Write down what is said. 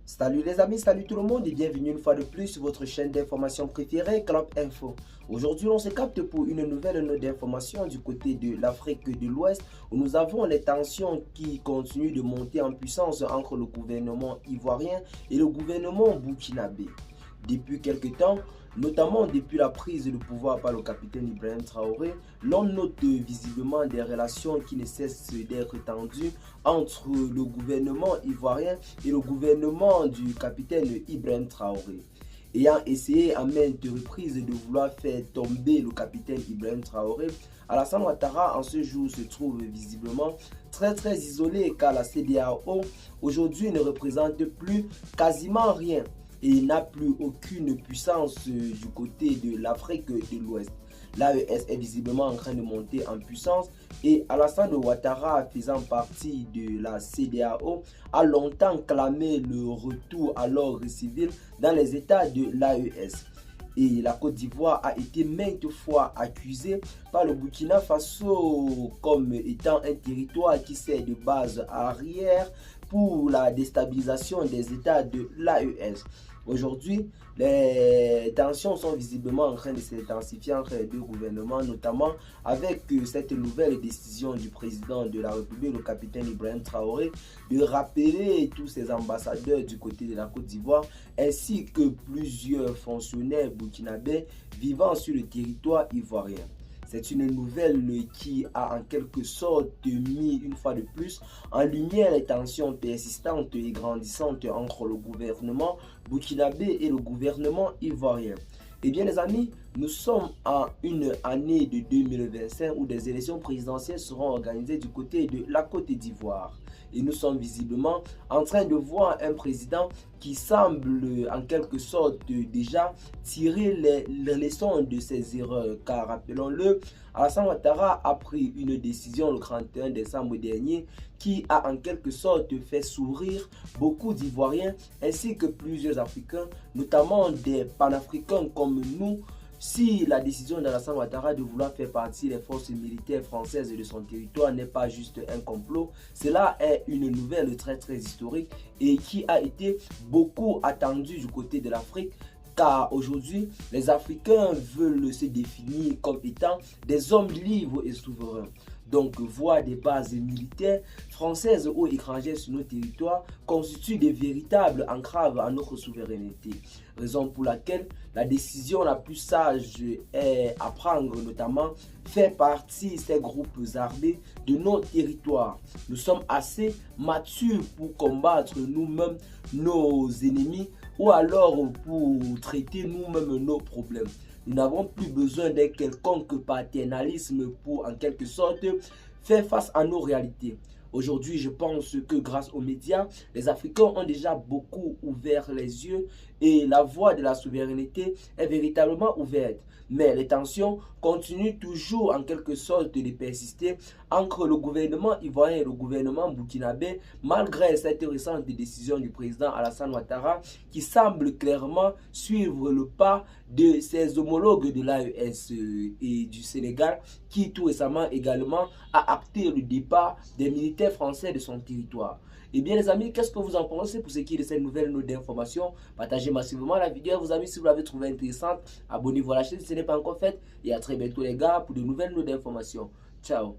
Salut les amis, salut tout le monde et bienvenue une fois de plus sur votre chaîne d'information préférée, Clap Info. Aujourd'hui, on se capte pour une nouvelle note d'information du côté de l'Afrique de l'Ouest où nous avons les tensions qui continuent de monter en puissance entre le gouvernement ivoirien et le gouvernement burkinabé. Depuis quelque temps, notamment depuis la prise de pouvoir par le capitaine Ibrahim Traoré, l'on note visiblement des relations qui ne cessent d'être tendues entre le gouvernement ivoirien et le gouvernement du capitaine Ibrahim Traoré. Ayant essayé à maintes reprises de vouloir faire tomber le capitaine Ibrahim Traoré, Alassane Ouattara en ce jour se trouve visiblement très isolé car la CEDEAO aujourd'hui ne représente plus quasiment rien et n'a plus aucune puissance du côté de l'Afrique de l'Ouest. L'AES est visiblement en train de monter en puissance et Alassane Ouattara, faisant partie de la CEDEAO, a longtemps clamé le retour à l'ordre civil dans les États de l'AES. Et la Côte d'Ivoire a été maintes fois accusée par le Burkina Faso comme étant un territoire qui sert de base arrière pour la déstabilisation des États de l'AES. Aujourd'hui, les tensions sont visiblement en train de s'intensifier entre les deux gouvernements, notamment avec cette nouvelle décision du président de la République, le capitaine Ibrahim Traoré, de rappeler tous ses ambassadeurs du côté de la Côte d'Ivoire, ainsi que plusieurs fonctionnaires burkinabés vivant sur le territoire ivoirien. C'est une nouvelle qui a en quelque sorte mis une fois de plus en lumière les tensions persistantes et grandissantes entre le gouvernement burkinabé et le gouvernement ivoirien. Eh bien les amis, nous sommes en une année de 2025 où des élections présidentielles seront organisées du côté de la Côte d'Ivoire. Et nous sommes visiblement en train de voir un président qui semble en quelque sorte déjà tirer les leçons de ses erreurs. Car rappelons-le, Alassane Ouattara a pris une décision le 31 décembre dernier qui a en quelque sorte fait sourire beaucoup d'Ivoiriens ainsi que plusieurs Africains, notamment des panafricains comme nous. Si la décision d'Alassane Ouattara de vouloir faire partie des forces militaires françaises de son territoire n'est pas juste un complot, cela est une nouvelle très historique et qui a été beaucoup attendue du côté de l'Afrique. Car aujourd'hui, les Africains veulent se définir comme étant des hommes libres et souverains. Donc, voir des bases militaires françaises ou étrangères sur nos territoires constitue des véritables entraves à notre souveraineté. Raison pour laquelle la décision la plus sage est à prendre, notamment faire partie ces groupes armés de nos territoires. Nous sommes assez matures pour combattre nous-mêmes nos ennemis ou alors pour traiter nous-mêmes nos problèmes. Nous n'avons plus besoin d'un quelconque paternalisme pour en quelque sorte faire face à nos réalités. Aujourd'hui, je pense que grâce aux médias, les Africains ont déjà beaucoup ouvert les yeux et la voie de la souveraineté est véritablement ouverte. Mais les tensions continuent toujours en quelque sorte de persister entre le gouvernement ivoirien et le gouvernement burkinabé, malgré cette récente décision du président Alassane Ouattara qui semble clairement suivre le pas de ses homologues de l'AES et du Sénégal, qui tout récemment également a acté le départ des militaires français de son territoire. Et bien les amis, qu'est-ce que vous en pensez pour ce qui est de cette nouvelle note d'information? Partagez massivement la vidéo à vos amis si vous l'avez trouvée intéressante. Abonnez-vous à la chaîne si ce n'est pas encore fait. Et à très bientôt les gars pour de nouvelles notes d'information. Ciao.